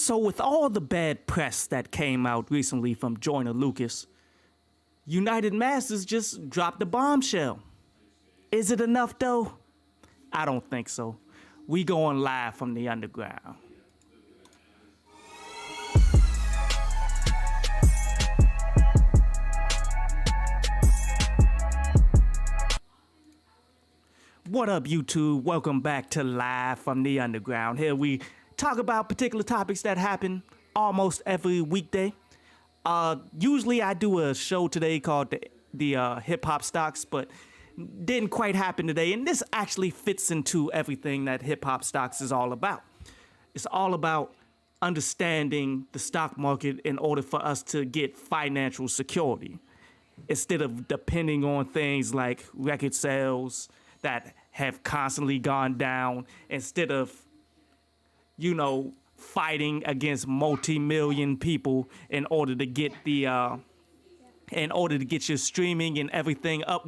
So with all the bad press that came out recently from Joyner Lucas, United Masters just dropped a bombshell. Is it enough though? I don't think so. We going live from the underground. What up, YouTube? Welcome back to Live from the Underground. Here we talk about particular topics that happen almost every weekday. Usually I do a show today called the Hip Hop Stocks, but didn't quite happen today. And this actually fits into everything that Hip Hop Stocks is all about. It's all about understanding the stock market in order for us to get financial security, instead of depending on things like record sales that have constantly gone down, instead of, fighting against multi-million people in order to get your streaming and everything up,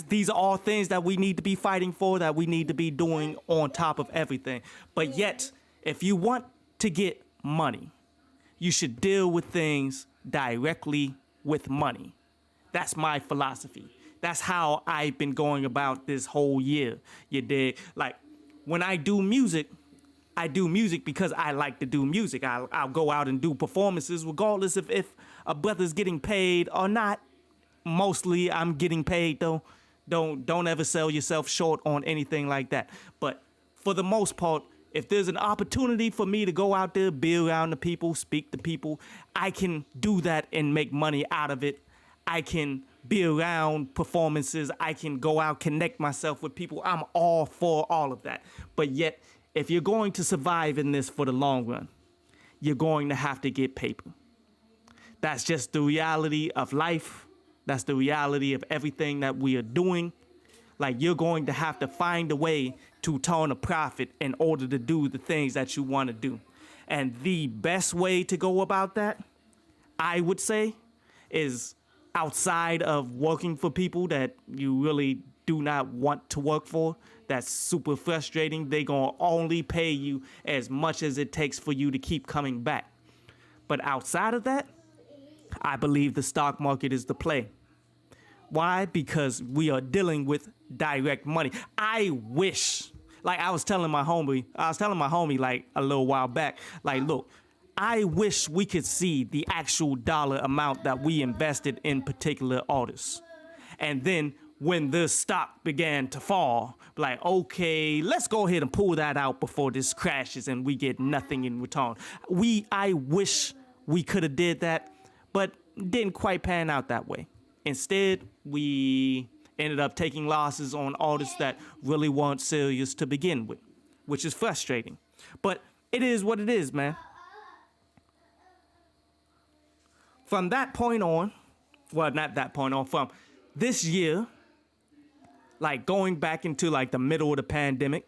these are all things that we need to be fighting for, that we need to be doing on top of everything. But yet, if you want to get money, you should deal with things directly with money. That's my philosophy. That's how I've been going about this whole year. You dig? Like, when I do music because I like to do music. I'll go out and do performances regardless of if a brother's getting paid or not. Mostly I'm getting paid though. Don't ever sell yourself short on anything like that. But for the most part, if there's an opportunity for me to go out there, be around the people, speak to people, I can do that and make money out of it. I can be around performances. I can go out, connect myself with people. I'm all for all of that. But yet, if you're going to survive in this for the long run, you're going to have to get paper. That's just the reality of life. That's the reality of everything that we are doing. Like, you're going to have to find a way to turn a profit in order to do the things that you want to do. And the best way to go about that, I would say, is outside of working for people that you really do not want to work for. That's super frustrating. They gonna only pay you as much as it takes for you to keep coming back. But outside of that, I believe the stock market is the play. Why? Because we are dealing with direct money. I wish, like I was telling my homie like a little while back, like, look, I wish we could see the actual dollar amount that we invested in particular artists. And then when the stock began to fall, like, okay, let's go ahead and pull that out before this crashes and we get nothing in return. I wish we could have did that, but didn't quite pan out that way. Instead, we ended up taking losses on artists that really weren't serious to begin with, which is frustrating. But it is what it is, man. From that point on, well, not that point on, from this year, like going back into like the middle of the pandemic,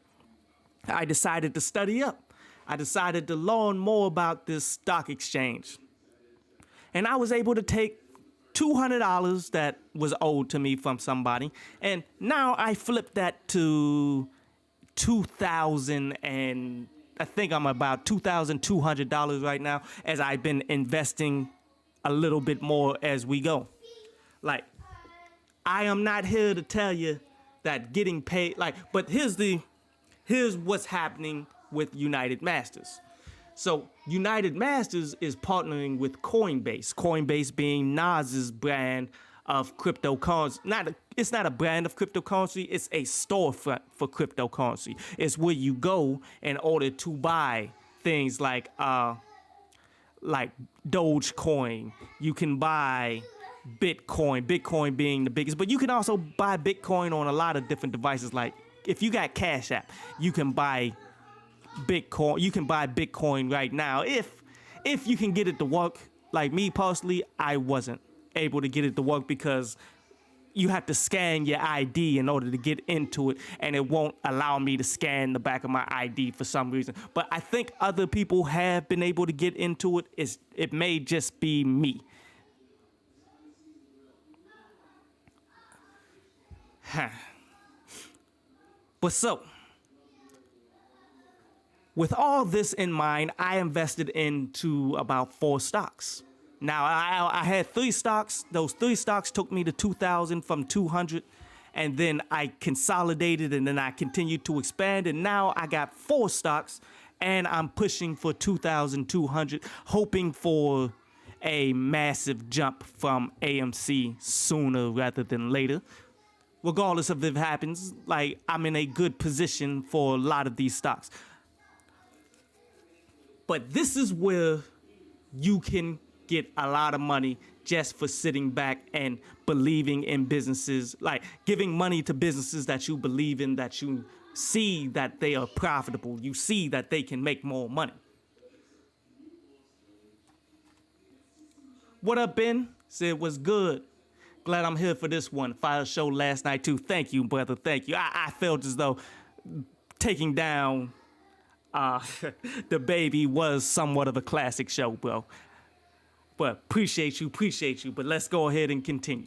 I decided to study up. I decided to learn more about this stock exchange. And I was able to take $200 that was owed to me from somebody. And now I flipped that to $2,000, and I think I'm about $2,200 right now, as I've been investing a little bit more as we go. Like, I am not here to tell you that getting paid, but here's what's happening with United Masters. So United Masters is partnering with CoinBase. CoinBase being Nas's brand of cryptocurrency. It's not a brand of cryptocurrency. It's a storefront for cryptocurrency. It's where you go in order to buy things like Dogecoin. You can buy Bitcoin being the biggest, but you can also buy Bitcoin on a lot of different devices. Like, if you got Cash App, you can buy Bitcoin. You can buy Bitcoin right now if you can get it to work. Like me personally, I wasn't able to get it to work because you have to scan your ID in order to get into it, and it won't allow me to scan the back of my ID for some reason. But I think other people have been able to get into it. It may just be me. But so, With all this in mind, I invested into about 4 stocks. Now, I had 3 stocks. Those 3 stocks took me to 2,000 from 200. And then I consolidated and then I continued to expand. And now I got 4 stocks and I'm pushing for 2,200, hoping for a massive jump from AMC sooner rather than later. Regardless of if it happens, like, I'm in a good position for a lot of these stocks. But this is where you can get a lot of money just for sitting back and believing in businesses, like giving money to businesses that you believe in, that you see that they are profitable, you see that they can make more money. What up, Ben? Said, what's good? Glad I'm here for this one. Fire show last night too. Thank you, brother. Thank you. I felt as though taking down the baby was somewhat of a classic show, bro. But appreciate you. But let's go ahead and continue.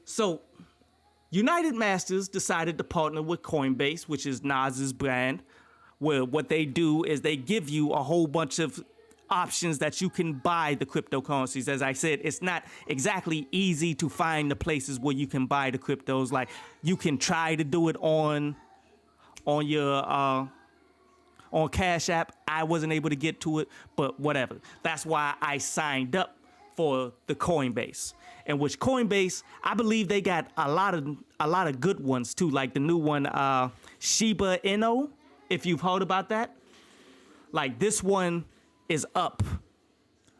So, United Masters decided to partner with CoinBase, which is Nas's brand, where what they do is they give you a whole bunch of options that you can buy the cryptocurrencies. As I said, it's not exactly easy to find the places where you can buy the cryptos. Like, you can try to do it on your on Cash App. I wasn't able to get to it, but whatever. That's why I signed up for the Coinbase. In which Coinbase, I believe they got a lot of good ones too, like the new one, Shiba Inu, if you've heard about that. Like, this one is up.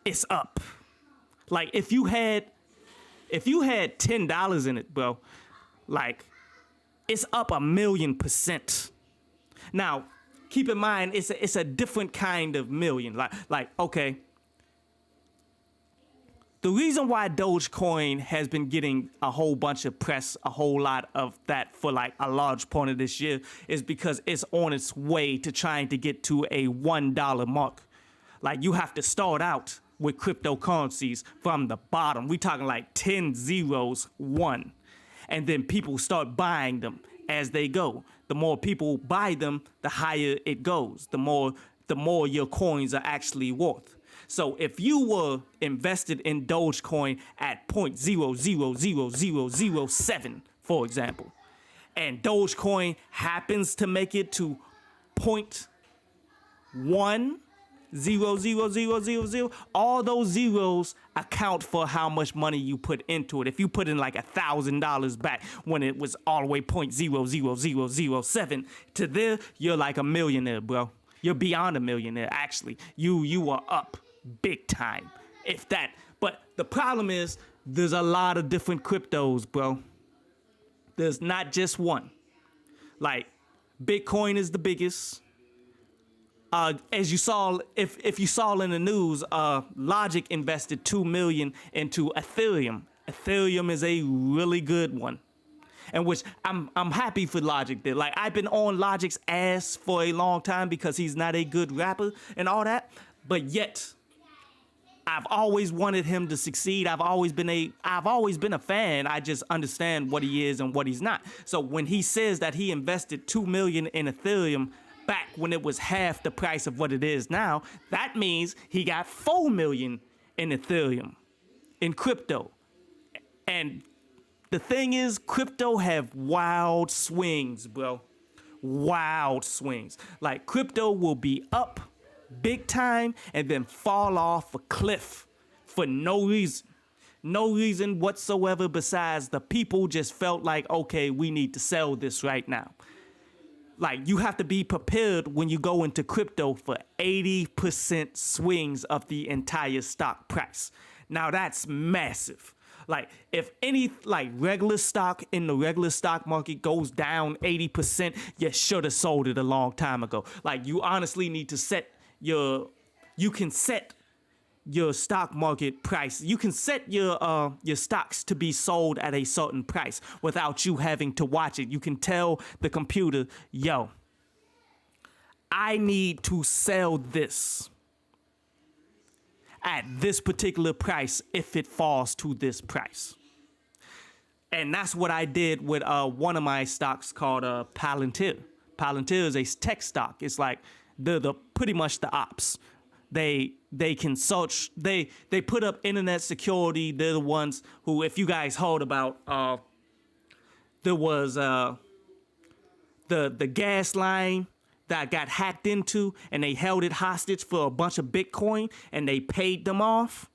It's up. Like, if you had $10 in it, bro, like, it's up 1,000,000%. Now, keep in mind, it's a different kind of million. Like, okay. The reason why Dogecoin has been getting a whole bunch of press, a whole lot of that for like a large part of this year, is because it's on its way to trying to get to a $1 mark. Like, you have to start out with cryptocurrencies from the bottom. We talking like 10 zeros, 1. And then people start buying them as they go. The more people buy them, the higher it goes. The more your coins are actually worth. So if you were invested in Dogecoin at 0.000007, for example, and Dogecoin happens to make it to 0.1000000, all those zeros account for how much money you put into it. If you put in like $1,000 back when it was all the way 0.00007 to there, you're like a millionaire, bro. You're beyond a millionaire, actually. You are up big time, if that. But the problem is, there's a lot of different cryptos, bro. There's not just one. Like, Bitcoin is the biggest. As you saw, if you saw in the news, Logic invested $2 million into Ethereum. Ethereum is a really good one, and which I'm happy for Logic there. Like, I've been on Logic's ass for a long time because he's not a good rapper and all that, but yet I've always wanted him to succeed. I've always been a fan. I just understand what he is and what he's not. So when he says that he invested $2 million in Ethereum back when it was half the price of what it is now, that means he got $4 million in Ethereum, in crypto. And the thing is, crypto have wild swings, bro. Wild swings. Like, crypto will be up big time and then fall off a cliff for no reason. No reason whatsoever besides the people just felt like, okay, we need to sell this right now. Like, you have to be prepared when you go into crypto for 80% swings of the entire stock price. Now, that's massive. Like, if any, like, regular stock in the regular stock market goes down 80%, you should have sold it a long time ago. Like, you honestly need to you can set your stock market price. You can set your stocks to be sold at a certain price without you having to watch it. You can tell the computer, yo, I need to sell this at this particular price if it falls to this price. And that's what I did with one of my stocks called Palantir. Palantir is a tech stock. It's like the pretty much the ops. They consult. They put up internet security. They're the ones who, if you guys heard about, there was the gas line that got hacked into, and they held it hostage for a bunch of Bitcoin, and they paid them off.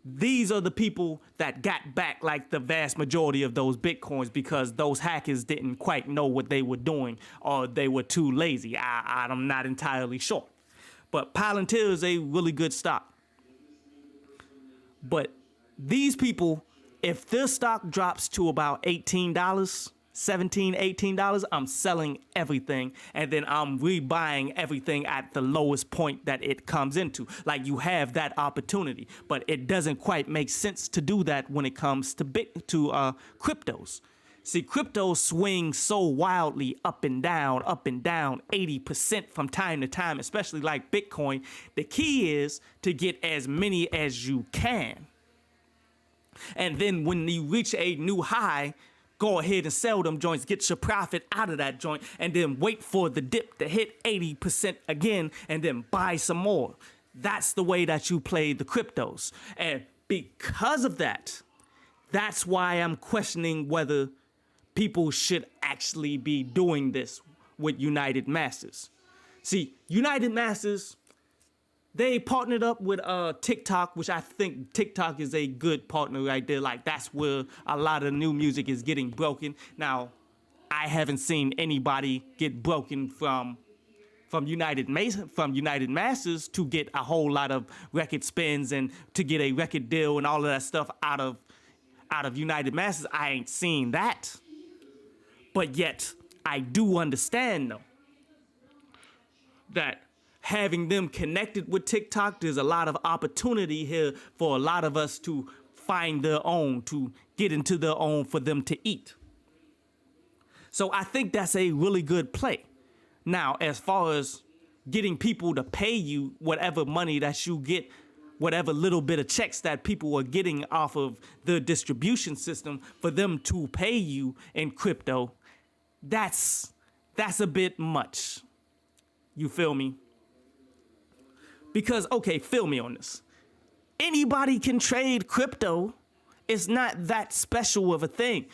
These are the people that got back like the vast majority of those Bitcoins because those hackers didn't quite know what they were doing, or they were too lazy. I'm not entirely sure. But Palantir is a really good stock. But these people, if their stock drops to about $18, $17, $18, I'm selling everything, and then I'm rebuying everything at the lowest point that it comes into. Like, you have that opportunity, but it doesn't quite make sense to do that when it comes to cryptos. See, cryptos swing so wildly up and down, 80% from time to time, especially like Bitcoin. The key is to get as many as you can. And then when you reach a new high, go ahead and sell them joints, get your profit out of that joint, and then wait for the dip to hit 80% again, and then buy some more. That's the way that you play the cryptos. And because of that, that's why I'm questioning whether people should actually be doing this with United Masters. See, United Masters, they partnered up with TikTok, which I think TikTok is a good partner right there. Like, that's where a lot of new music is getting broken. Now, I haven't seen anybody get broken from United Masters to get a whole lot of record spins and to get a record deal and all of that stuff out of United Masters. I ain't seen that. But yet, I do understand, though, that having them connected with TikTok, there's a lot of opportunity here for a lot of us to find their own, to get into their own for them to eat. So I think that's a really good play. Now, as far as getting people to pay you whatever money that you get, whatever little bit of checks that people are getting off of the distribution system, for them to pay you in crypto, that's a bit much. You feel me? Because, okay, feel me on this. Anybody can trade crypto. It's not that special of a thing.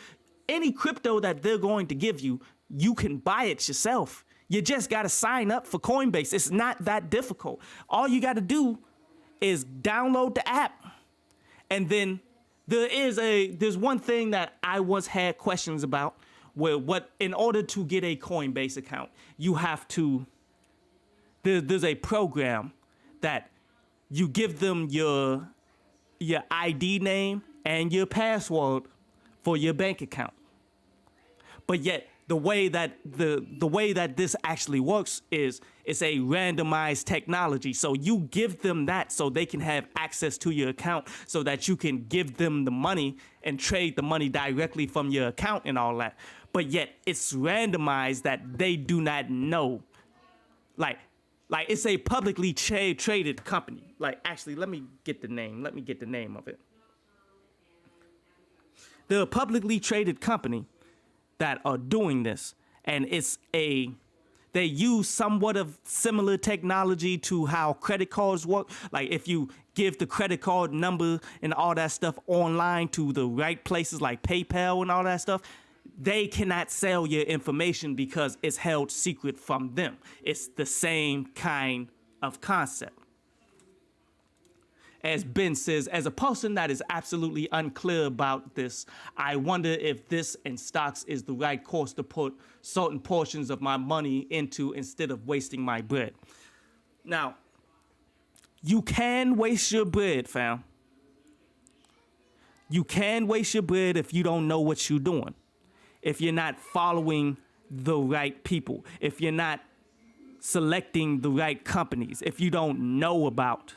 Any crypto that they're going to give you, you can buy it yourself. You just got to sign up for CoinBase. It's not that difficult. All you got to do is download the app. And then there's one thing that I once had questions about, where in order to get a CoinBase account, you have to, there's a program that you give them your ID name and your password for your bank account. But yet the way that this actually works is it's a randomized technology. So you give them that so they can have access to your account, so that you can give them the money and trade the money directly from your account and all that. But yet it's randomized that they do not know. Like it's a publicly traded company. Like, actually, let me get the name of it. They're a publicly traded company that are doing this, and they use somewhat of similar technology to how credit cards work. Like, if you give the credit card number and all that stuff online to the right places like PayPal and all that stuff, they cannot sell your information because it's held secret from them. It's the same kind of concept. As Ben says, as a person that is absolutely unclear about this, I wonder if this and stocks is the right course to put certain portions of my money into instead of wasting my bread. Now, you can waste your bread, fam. You can waste your bread if you don't know what you're doing. If you're not following the right people, if you're not selecting the right companies, if you don't know about,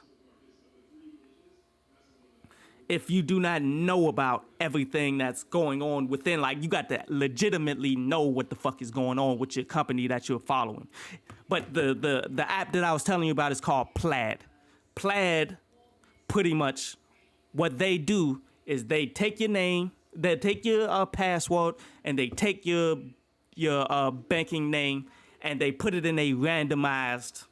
if you do not know about everything that's going on within, like, you got to legitimately know what the fuck is going on with your company that you're following. But the app that I was telling you about is called Plaid. Plaid, pretty much, what they do is they take your name, they take your password, and they take your banking name, and they put it in a randomized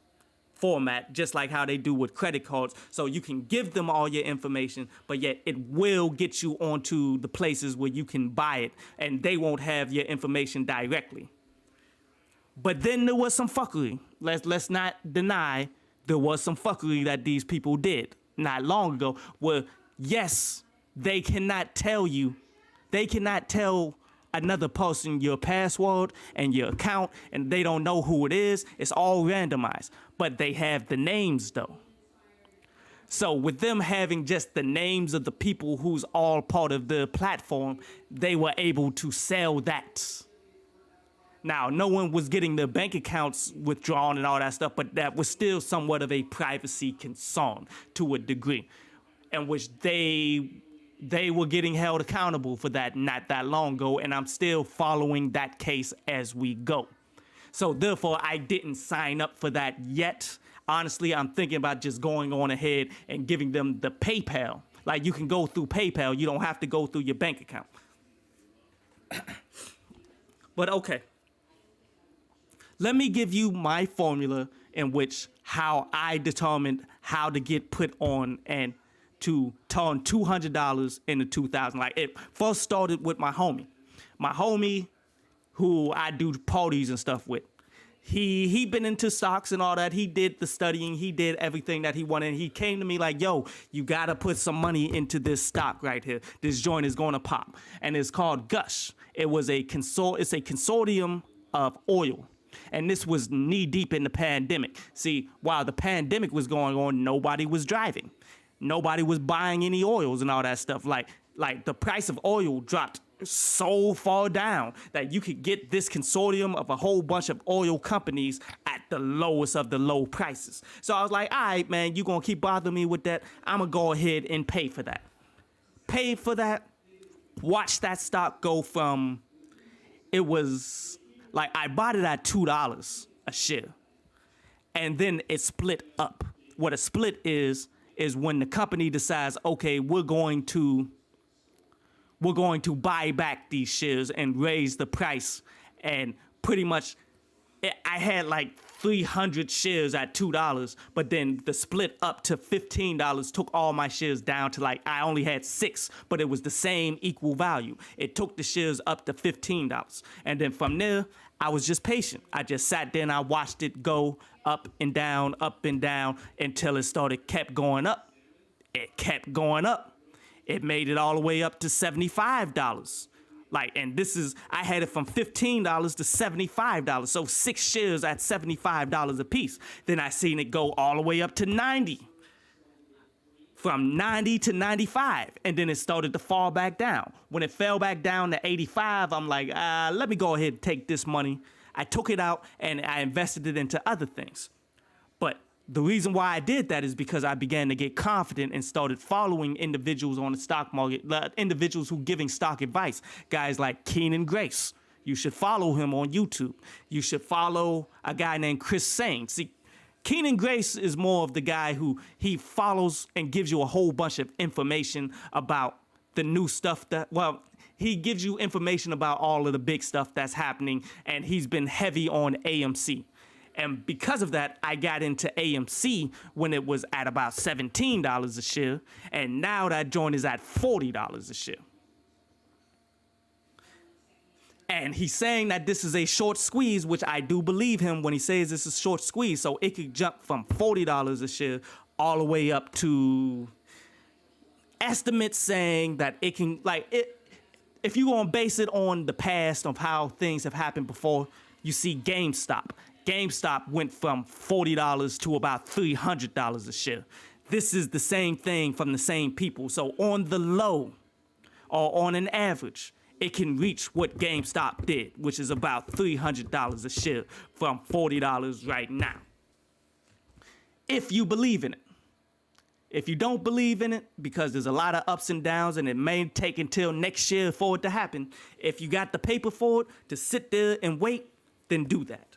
format, just like how they do with credit cards. So you can give them all your information, but yet it will get you onto the places where you can buy it, and they won't have your information directly. But then there was some fuckery. Let's not deny there was some fuckery that these people did not long ago, where yes, they cannot tell another person your password and your account, and they don't know who it is. It's all randomized, but they have the names though. So with them having just the names of the people who's all part of the platform, they were able to sell that. Now, no one was getting their bank accounts withdrawn and all that stuff, but that was still somewhat of a privacy concern to a degree, in which they were getting held accountable for that not that long ago, and I'm still following that case as we go. So therefore, I didn't sign up for that yet. Honestly, I'm thinking about just going on ahead and giving them the PayPal. Like, you can go through PayPal. You don't have to go through your bank account. But okay. Let me give you my formula in which how I determined how to get put on and to turn $200 into $2,000. Like, it first started with my homie who I do parties and stuff with. He been into stocks and all that. He did the studying. He did everything that he wanted. He came to me like, yo, you got to put some money into this stock right here. This joint is going to pop. And it's called Gush. It's a consortium of oil. And this was knee deep in the pandemic. See, while the pandemic was going on, nobody was driving. Nobody was buying any oils and all that stuff. Like the price of oil dropped so far down that you could get this consortium of a whole bunch of oil companies at the lowest of the low prices. So I was like, all right, man, you gonna keep bothering me with that? I'm gonna go ahead and pay for that. Pay for that. Watch that stock go from, it was like, I bought it at $2 a share. And then it split up. What a split is when the company decides, okay, we're going to buy back these shares and raise the price. And pretty much, I had like 300 shares at $2, but then the split up to $15 took all my shares down to like, I only had 6, but it was the same equal value. It took the shares up to $15. And then from there, I was just patient. I just sat there and I watched it go up and down until it kept going up. It kept going up. It made it all the way up to $75. Like, and I had it from $15 to $75. So 6 shares at $75 a piece. Then I seen it go all the way up to 90. From 90 to 95. And then it started to fall back down. When it fell back down to 85, I'm like, let me go ahead and take this money. I took it out and I invested it into other things. But the reason why I did that is because I began to get confident and started following individuals on the stock market, individuals who giving stock advice, guys like Keenan Grace. You should follow him on YouTube. You should follow a guy named Chris Sane. See, Keenan Grace is more of the guy who he follows and gives you a whole bunch of information about the new stuff he gives you information about all of the big stuff that's happening, and he's been heavy on AMC. And because of that, I got into AMC when it was at about $17 a share, and now that joint is at $40 a share. And he's saying that this is a short squeeze, which I do believe him when he says this is short squeeze. So it could jump from $40 a share all the way up to estimates saying that it can, if you're going to base it on the past of how things have happened before, you see GameStop. GameStop went from $40 to about $300 a share. This is the same thing from the same people. So on the low, or on an average, it can reach what GameStop did, which is about $300 a share from $40 right now. If you believe in it. If you don't believe in it, because there's a lot of ups and downs and it may take until next year for it to happen, if you got the paper for it to sit there and wait, then do that.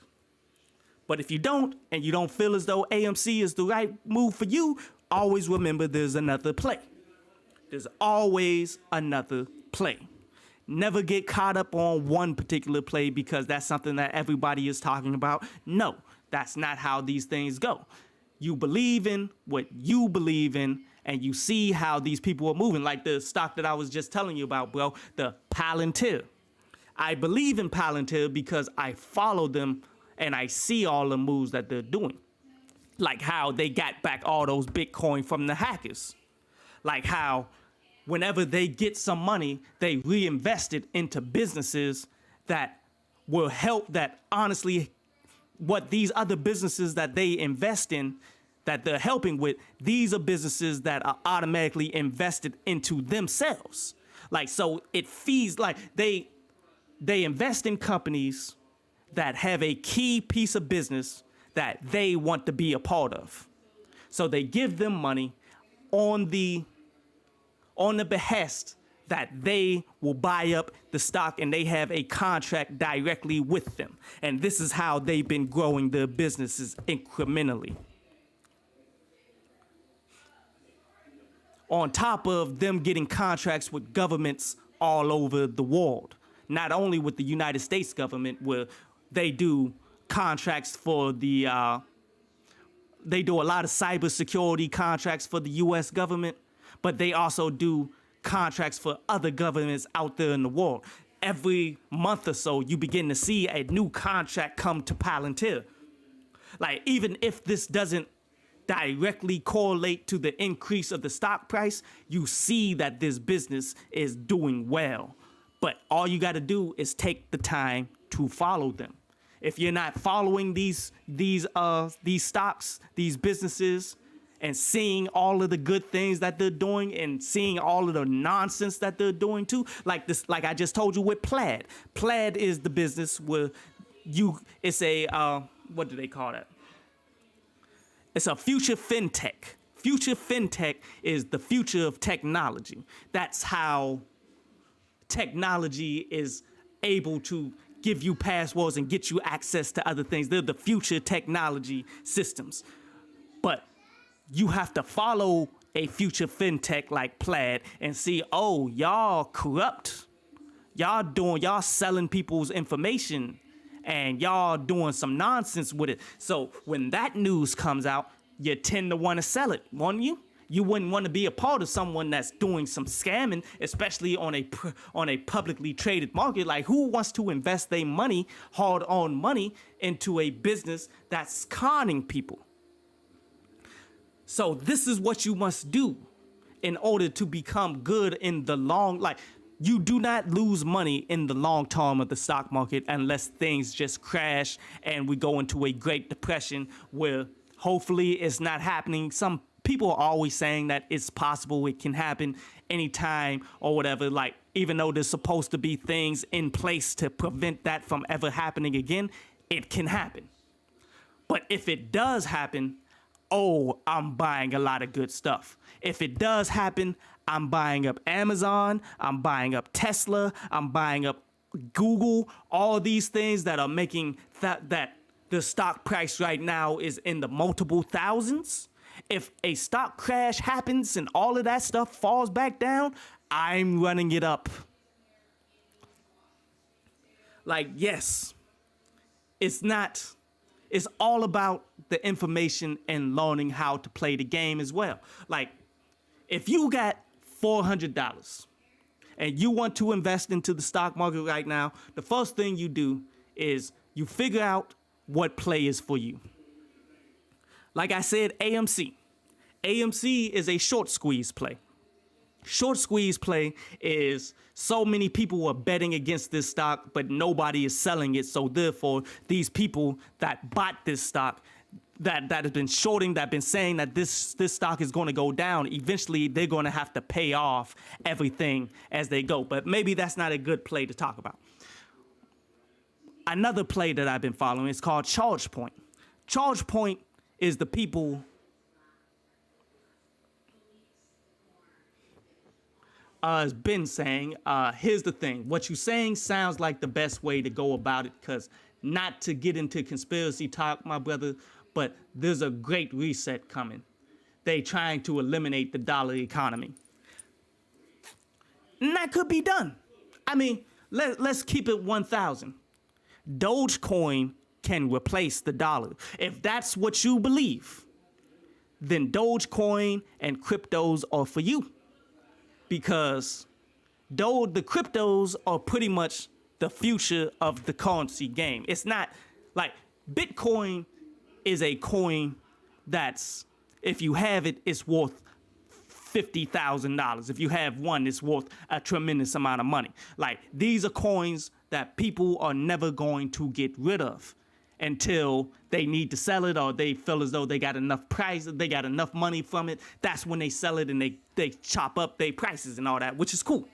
But if you don't, and you don't feel as though AMC is the right move for you, always remember there's another play. There's always another play. Never get caught up on one particular play because that's something that everybody is talking about. No, that's not how these things go. You believe in what you believe in, and you see how these people are moving. Like the stock that I was just telling you about, bro, the Palantir. I believe in Palantir because I follow them and I see all the moves that they're doing. Like how they got back all those Bitcoin from the hackers. Like how whenever they get some money, they reinvest it into businesses that will help, that honestly, what these other businesses that they invest in, that they're helping with, these are businesses that are automatically invested into themselves. Like, so it feeds, like they invest in companies that have a key piece of business that they want to be a part of. So they give them money on the behest that they will buy up the stock, and they have a contract directly with them. And this is how they've been growing their businesses incrementally. On top of them getting contracts with governments all over the world. Not only with the United States government, where they do contracts for the, they do a lot of cybersecurity contracts for the US government, but they also do contracts for other governments out there in the world. Every month or so, you begin to see a new contract come to Palantir. Like, even if this doesn't directly correlate to the increase of the stock price, you see that this business is doing well. But all you got to do is take the time to follow them. If you're not following these stocks, these businesses, and seeing all of the good things that they're doing and seeing all of the nonsense that they're doing too, like this, like I just told you with Plaid. Plaid is the business where it's a, what do they call that? It's a future fintech. Future fintech is the future of technology. That's how technology is able to give you passwords and get you access to other things. They're the future technology systems. But you have to follow a future fintech like Plaid and see, oh, y'all corrupt. Y'all selling people's information and y'all doing some nonsense with it. So when that news comes out, you tend to want to sell it, wouldn't you? You wouldn't want to be a part of someone that's doing some scamming, especially on a publicly traded market. Like, who wants to invest their money, hard-earned money, into a business that's conning people? So this is what you must do in order to become good in the long, like, you do not lose money in the long term of the stock market unless things just crash and we go into a Great Depression where hopefully it's not happening. Some people are always saying that it's possible, it can happen anytime or whatever. Like, even though there's supposed to be things in place to prevent that from ever happening again, it can happen. But if it does happen, oh, I'm buying a lot of good stuff. If it does happen, I'm buying up Amazon, I'm buying up Tesla, I'm buying up Google, all these things that are making that the stock price right now is in the multiple thousands. If a stock crash happens and all of that stuff falls back down, I'm running it up. Like, yes, it's all about the information and learning how to play the game as well. Like, if you got $400 and you want to invest into the stock market right now, the first thing you do is you figure out what play is for you. Like I said, AMC. AMC is a short squeeze play. Short squeeze play is so many people are betting against this stock, but nobody is selling it. So therefore, these people that bought this stock, that have been shorting, that have been saying that this stock is going to go down, eventually they're going to have to pay off everything as they go. But maybe that's not a good play to talk about. Another play that I've been following is called ChargePoint. ChargePoint is the people has been saying, here's the thing. What you're saying sounds like the best way to go about it, because not to get into conspiracy talk, my brother, but there's a great reset coming. They trying to eliminate the dollar economy. And that could be done. I mean, let's keep it 1,000. Dogecoin can replace the dollar. If that's what you believe, then Dogecoin and cryptos are for you. Because the cryptos are pretty much the future of the currency game. It's not like Bitcoin is a coin that's, if you have it, it's worth $50,000. If you have one, it's worth a tremendous amount of money. Like, these are coins that people are never going to get rid of until they need to sell it, or they feel as though they got enough price, they got enough money from it. That's when they sell it and they chop up their prices and all that, which is cool.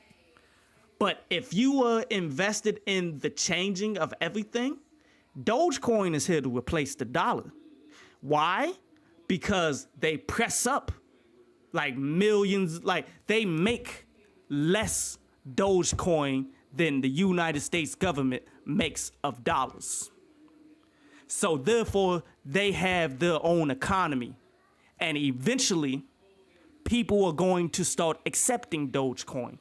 But if you are invested in the changing of everything, Dogecoin is here to replace the dollar. Why? Because they press up like millions, like they make less Dogecoin than the United States government makes of dollars. So therefore, they have their own economy. And eventually, people are going to start accepting Dogecoin.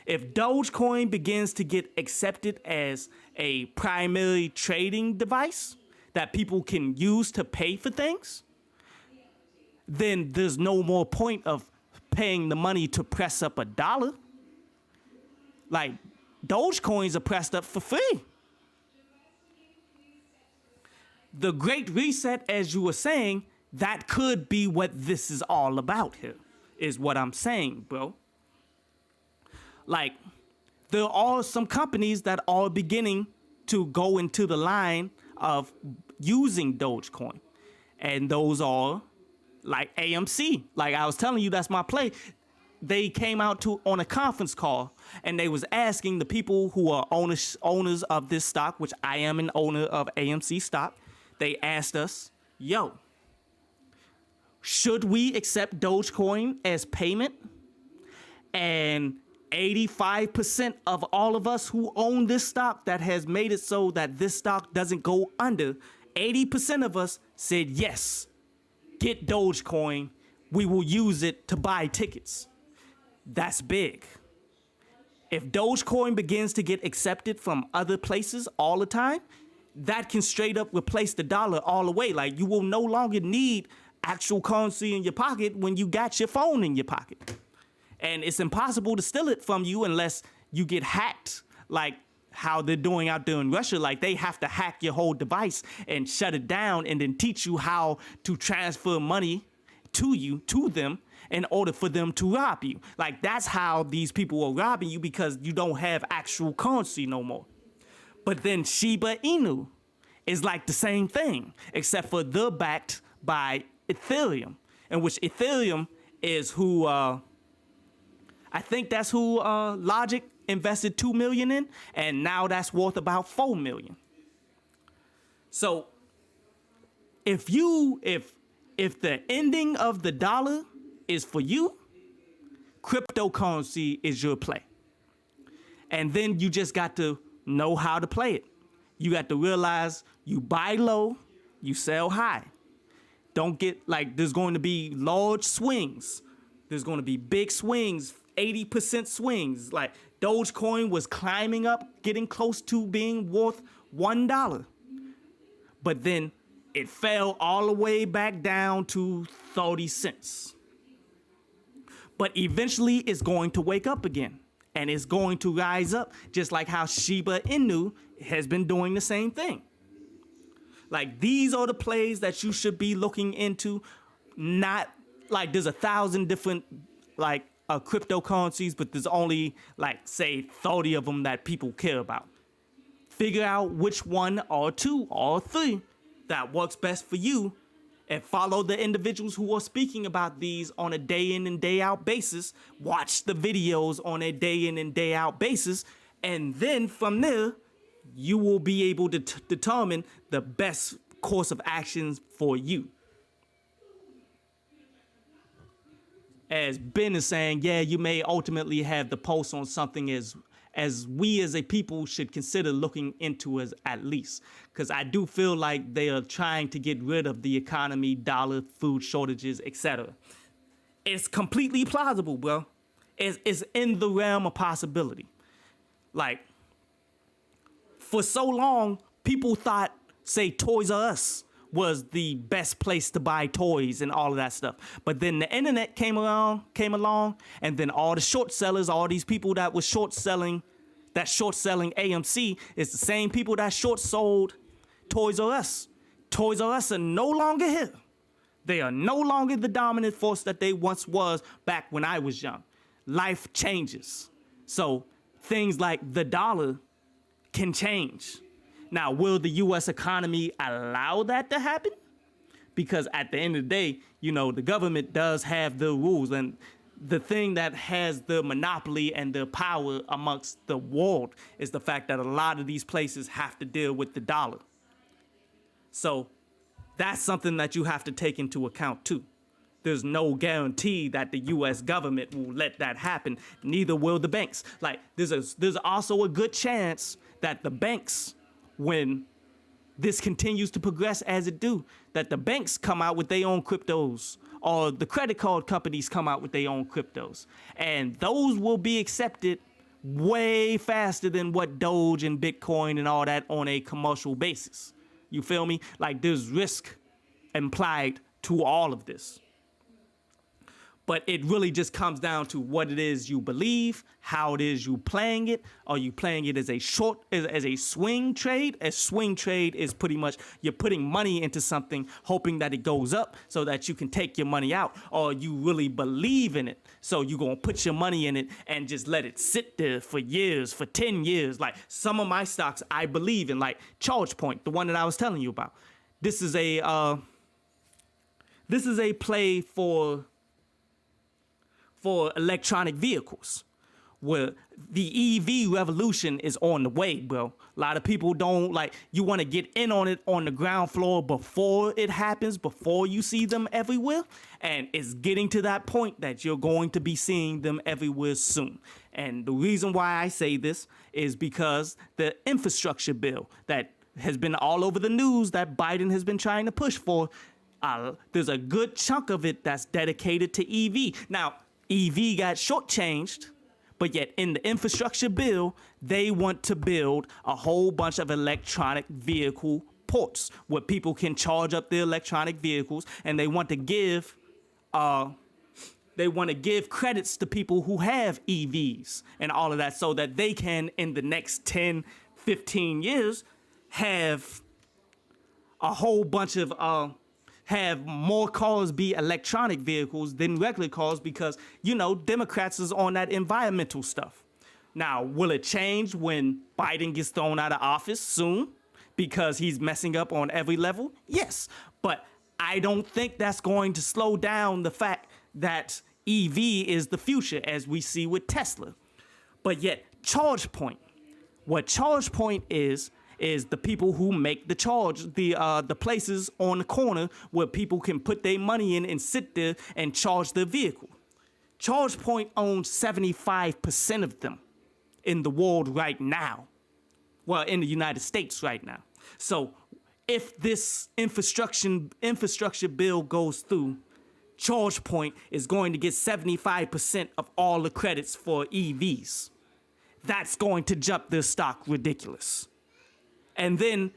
If Dogecoin begins to get accepted as a primary trading device that people can use to pay for things, then there's no more point of paying the money to press up a dollar. Like, Dogecoins are pressed up for free. The Great Reset, as you were saying, that could be what this is all about here, is what I'm saying, bro. Like, there are some companies that are beginning to go into the line of using Dogecoin. And those are like AMC. Like I was telling you, that's my play. They came out on a conference call and they was asking the people who are owners of this stock, which I am an owner of AMC stock. They asked us, yo, should we accept Dogecoin as payment? And 85% of all of us who own this stock that has made it so that this stock doesn't go under, 80% of us said yes, get Dogecoin. We will use it to buy tickets. That's big. If Dogecoin begins to get accepted from other places all the time, that can straight up replace the dollar all the way. Like, you will no longer need actual currency in your pocket when you got your phone in your pocket. And it's impossible to steal it from you unless you get hacked, like how they're doing out there in Russia. Like, they have to hack your whole device and shut it down and then teach you how to transfer money to them in order for them to rob you. Like, that's how these people are robbing you, because you don't have actual currency no more. But then Shiba Inu is like the same thing, except for they're backed by Ethereum, in which Ethereum is who, I think that's who Logic invested $2 million in, and now that's worth about $4 million. So if the ending of the dollar is for you, cryptocurrency is your play. And then you just got to know how to play it. You got to realize you buy low, you sell high. Don't get, like, there's going to be large swings. There's going to be big swings, 80% swings. Like, Dogecoin was climbing up, getting close to being worth $1. But then it fell all the way back down to 30 cents. But eventually it's going to wake up again. And it's going to rise up, just like how Shiba Inu has been doing the same thing. Like, these are the plays that you should be looking into. Not like there's 1,000 different like cryptocurrencies, but there's only like, say, 30 of them that people care about. Figure out which one or two or three that works best for you, and follow the individuals who are speaking about these on a day in and day out basis. Watch the videos on a day in and day out basis. And then from there, you will be able to determine the best course of actions for you. As Ben is saying, yeah, you may ultimately have the pulse on something as we as a people should consider looking into as at least. Because I do feel like they are trying to get rid of the economy, dollar, food shortages, etc. It's completely plausible, bro. is in the realm of possibility. Like, for so long, people thought, say, Toys R Us was the best place to buy toys and all of that stuff. But then the internet came along, and then all the short sellers, all these people that was short selling AMC is the same people that short sold Toys R Us. Toys R Us are no longer here. They are no longer the dominant force that they once was back when I was young. Life changes. So things like the dollar can change. Now, will the U.S. economy allow that to happen? Because at the end of the day, you know, the government does have the rules, and the thing that has the monopoly and the power amongst the world is the fact that a lot of these places have to deal with the dollar. So that's something that you have to take into account too. There's no guarantee that the U.S. government will let that happen. Neither will the banks. Like, there's also a good chance that the banks, when this continues to progress as it do, that the banks come out with their own cryptos, or the credit card companies come out with their own cryptos. And those will be accepted way faster than what Doge and Bitcoin and all that on a commercial basis. You feel me? Like, there's risk implied to all of this. But it really just comes down to what it is you believe, how it is you playing it. Are you playing it as a swing trade? A swing trade is pretty much you're putting money into something, hoping that it goes up so that you can take your money out. Or you really believe in it, so you're going to put your money in it and just let it sit there for years, for 10 years. Like, some of my stocks I believe in, like ChargePoint, the one that I was telling you about. This is a play for electronic vehicles, where the EV revolution is on the way, bro. A lot of people don't, like, you want to get in on it on the ground floor before it happens, before you see them everywhere. And it's getting to that point that you're going to be seeing them everywhere soon. And the reason why I say this is because the infrastructure bill that has been all over the news that Biden has been trying to push for, there's a good chunk of it that's dedicated to EV. Now, EV got shortchanged, but yet in the infrastructure bill, they want to build a whole bunch of electronic vehicle ports where people can charge up their electronic vehicles, and they want to give credits to people who have EVs and all of that, so that they can, in the next 10, 15 years, have a whole bunch of have more cars be electronic vehicles than regular cars, because, you know, Democrats is on that environmental stuff. Now, will it change when Biden gets thrown out of office soon because he's messing up on every level? Yes, but I don't think that's going to slow down the fact that EV is the future, as we see with Tesla. But yet, ChargePoint, what ChargePoint is the people who make the charge, the places on the corner where people can put their money in and sit there and charge their vehicle. ChargePoint owns 75% of them in the world right now. Well, in the United States right now. So if this infrastructure bill goes through, ChargePoint is going to get 75% of all the credits for EVs. That's going to jump their stock ridiculous. And then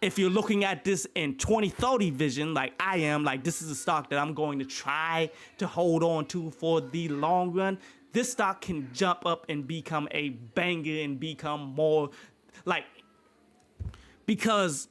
if you're looking at this in 2030 vision, like I am, like this is a stock that I'm going to try to hold on to for the long run, this stock can jump up and become a banger and become more like, because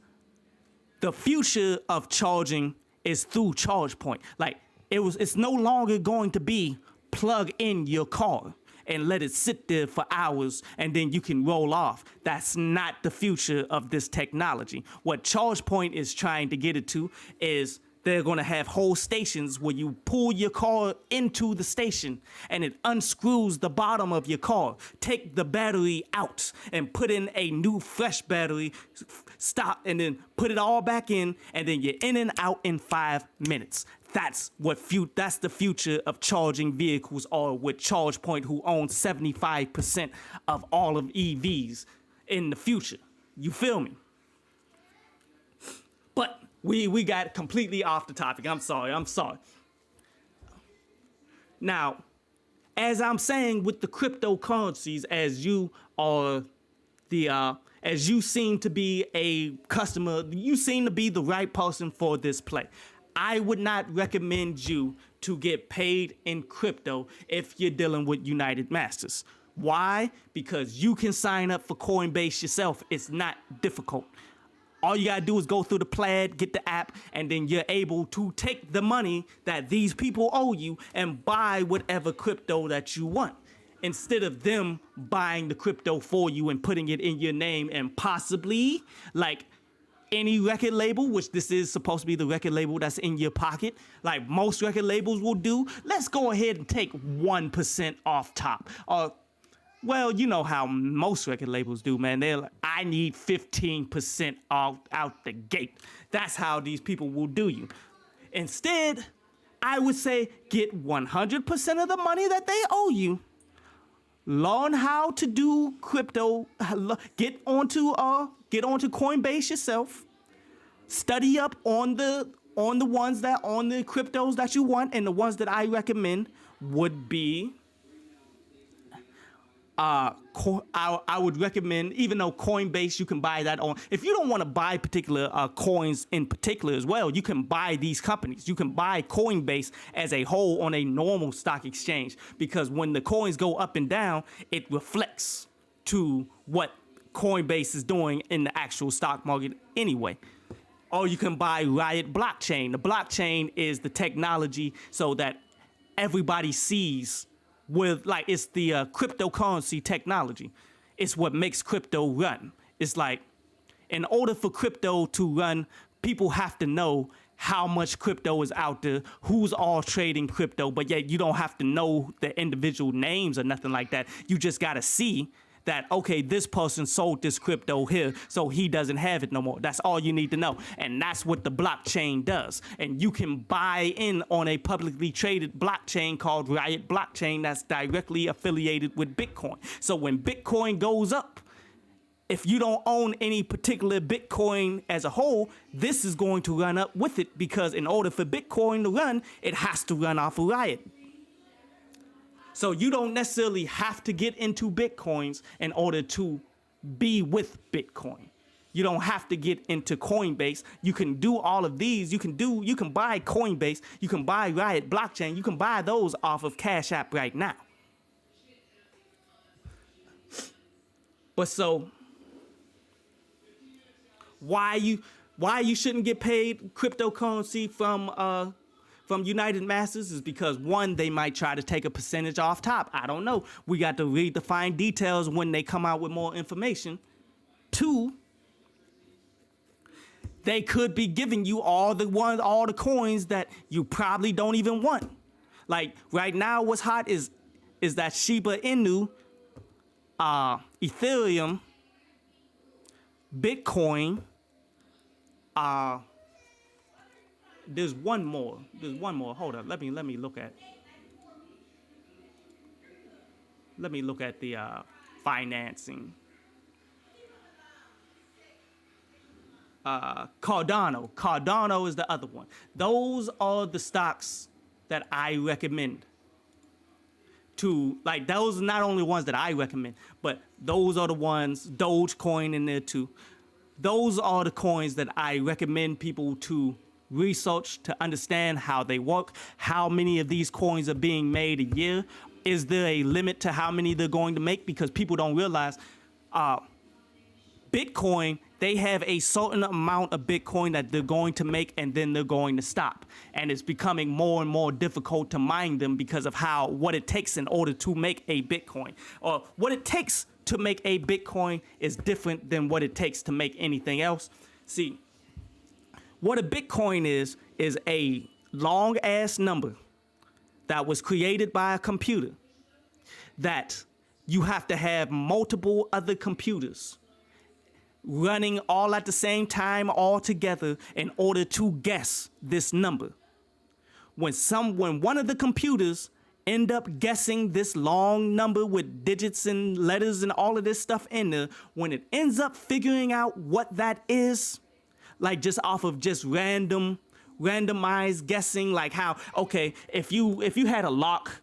the future of charging is through ChargePoint. Like, it's no longer going to be plug in your car and let it sit there for hours and then you can roll off. That's not the future of this technology. What ChargePoint is trying to get it to is they're going to have whole stations where you pull your car into the station and it unscrews the bottom of your car, take the battery out and put in a new fresh battery, stop, and then put it all back in, and then you're in and out in 5 minutes. That's the future of charging vehicles, or with ChargePoint, who owns 75% of all of EVs in the future. You feel me? But we got completely off the topic. I'm sorry. Now, as I'm saying with the cryptocurrencies, as you are as you seem to be a customer, you seem to be the right person for this play. I would not recommend you to get paid in crypto if you're dealing with United Masters. Why? Because you can sign up for CoinBase yourself. It's not difficult. All you gotta do is go through the plaid, get the app, and then you're able to take the money that these people owe you and buy whatever crypto that you want, instead of them buying the crypto for you and putting it in your name and possibly, like any record label, which this is supposed to be the record label that's in your pocket, like most record labels will do, let's go ahead and take 1% off top. Well, you know how most record labels do, man. They're like, I need 15% out the gate. That's how these people will do you. Instead, I would say get 100% of the money that they owe you. Learn how to do crypto. Get onto Coinbase yourself. Study up on the cryptos that you want, and the ones that I recommend would be. I would recommend, even though Coinbase, you can buy that on. If you don't want to buy particular coins in particular as well, you can buy these companies. You can buy Coinbase as a whole on a normal stock exchange, because when the coins go up and down, it reflects to what Coinbase is doing in the actual stock market anyway. Or you can buy Riot Blockchain. The blockchain is the technology so that everybody sees. With like, it's the cryptocurrency technology. It's what makes crypto run. It's like, in order for crypto to run, people have to know how much crypto is out there, who's all trading crypto, but yet you don't have to know the individual names or nothing like that. You just gotta see that, okay, this person sold this crypto here, so he doesn't have it no more. That's all you need to know. And that's what the blockchain does. And you can buy in on a publicly traded blockchain called Riot Blockchain that's directly affiliated with Bitcoin. So when Bitcoin goes up, if you don't own any particular Bitcoin as a whole, this is going to run up with it, because in order for Bitcoin to run, it has to run off of Riot. So you don't necessarily have to get into Bitcoins in order to be with Bitcoin. You don't have to get into Coinbase. You can do all of these. You can buy Coinbase. You can buy Riot Blockchain. You can buy those off of Cash App right now. But so why you shouldn't get paid cryptocurrency from United Masters is because, one, they might try to take a percentage off top. I don't know. We got to read the fine details when they come out with more information. Two, they could be giving you all the coins that you probably don't even want. Like right now, what's hot is that Shiba Inu, Ethereum, Bitcoin, There's one more. Hold up. Let me look at. Let me look at the financing. Cardano. Cardano is the other one. Those are the stocks that I recommend. Those are not only ones that I recommend, but those are the ones. Dogecoin in there too. Those are the coins that I recommend people to research, to understand how they work, how many of these coins are being made a year. Is there a limit to how many they're going to make? Because people don't realize Bitcoin, they have a certain amount of Bitcoin that they're going to make, and then they're going to stop. And it's becoming more and more difficult to mine them because of what it takes in order to make a Bitcoin. Or what it takes to make a Bitcoin is different than what it takes to make anything else. See, what a Bitcoin is a long ass number that was created by a computer that you have to have multiple other computers running all at the same time, all together, in order to guess this number. When one of the computers end up guessing this long number with digits and letters and all of this stuff in there, when it ends up figuring out what that is, like just off of just randomized guessing, like how, okay, if you had a lock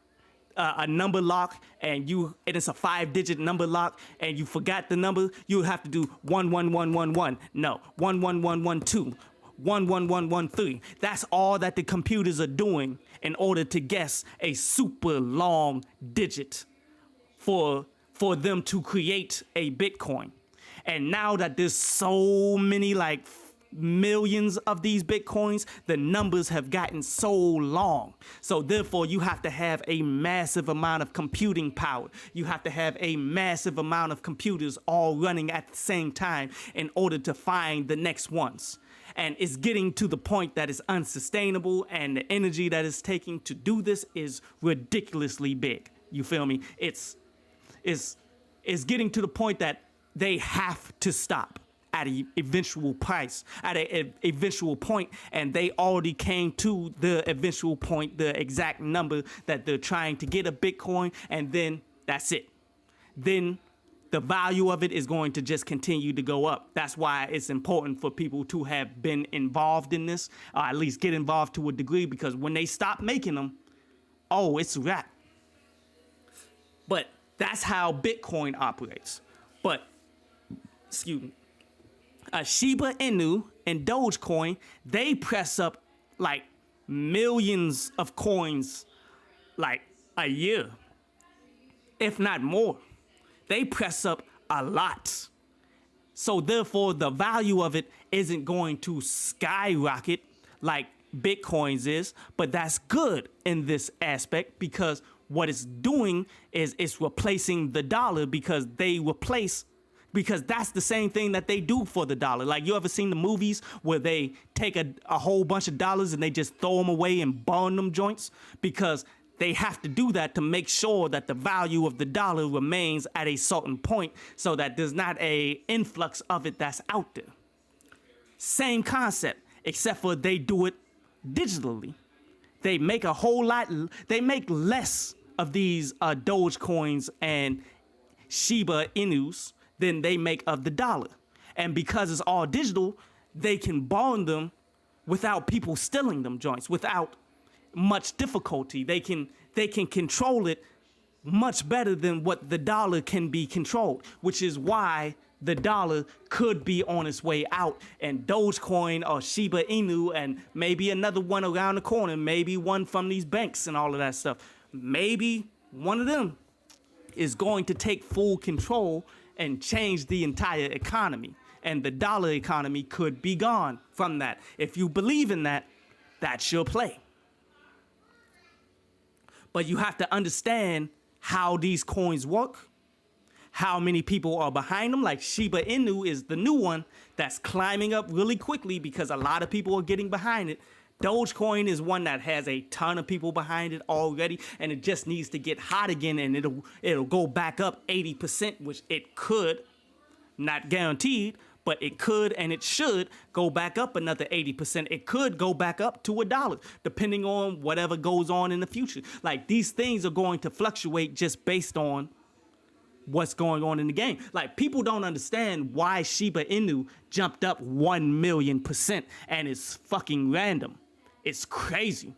a number lock and it's a 5-digit number lock and you forgot the number, you have to do 11111. No, 11112. 11113. That's all that the computers are doing in order to guess a super long digit for them to create a Bitcoin. And now that there's so many, like millions of these Bitcoins, the numbers have gotten so long. So therefore you have to have a massive amount of computing power. You have to have a massive amount of computers all running at the same time in order to find the next ones. And it's getting to the point that it's unsustainable, and the energy that it's taking to do this is ridiculously big. You feel me? It's getting to the point that they have to stop at an eventual price, at an eventual point, and they already came to the eventual point, the exact number that they're trying to get a Bitcoin, and then that's it. Then the value of it is going to just continue to go up. That's why it's important for people to have been involved in this, or at least get involved to a degree, because when they stop making them, oh, it's a wrap. But that's how Bitcoin operates. But, excuse me, Shiba Inu and Dogecoin, they press up like millions of coins like a year, if not more. They press up a lot. So therefore, the value of it isn't going to skyrocket like Bitcoin's is, but that's good in this aspect, because what it's doing is it's replacing the dollar, because that's the same thing that they do for the dollar. Like, you ever seen the movies where they take a whole bunch of dollars and they just throw them away and burn them joints? Because they have to do that to make sure that the value of the dollar remains at a certain point, so that there's not a influx of it that's out there. Same concept, except for they do it digitally. They make they make less of these Dogecoins and Shiba Inus than they make of the dollar. And because it's all digital, they can burn them without people stealing them joints, without much difficulty. They can control it much better than what the dollar can be controlled, which is why the dollar could be on its way out, and Dogecoin or Shiba Inu and maybe another one around the corner, maybe one from these banks and all of that stuff, maybe one of them is going to take full control and change the entire economy, and the dollar economy could be gone from that. If you believe in that, that's your play. But you have to understand how these coins work, how many people are behind them. Like Shiba Inu is the new one that's climbing up really quickly because a lot of people are getting behind it. Dogecoin is one that has a ton of people behind it already, and it just needs to get hot again, and it'll go back up 80%, which it could, not guaranteed, but it could and it should go back up another 80%. It could go back up to $1, depending on whatever goes on in the future. Like, these things are going to fluctuate just based on what's going on in the game. Like, people don't understand why Shiba Inu jumped up 1,000,000%, and it's fucking random. It's crazy.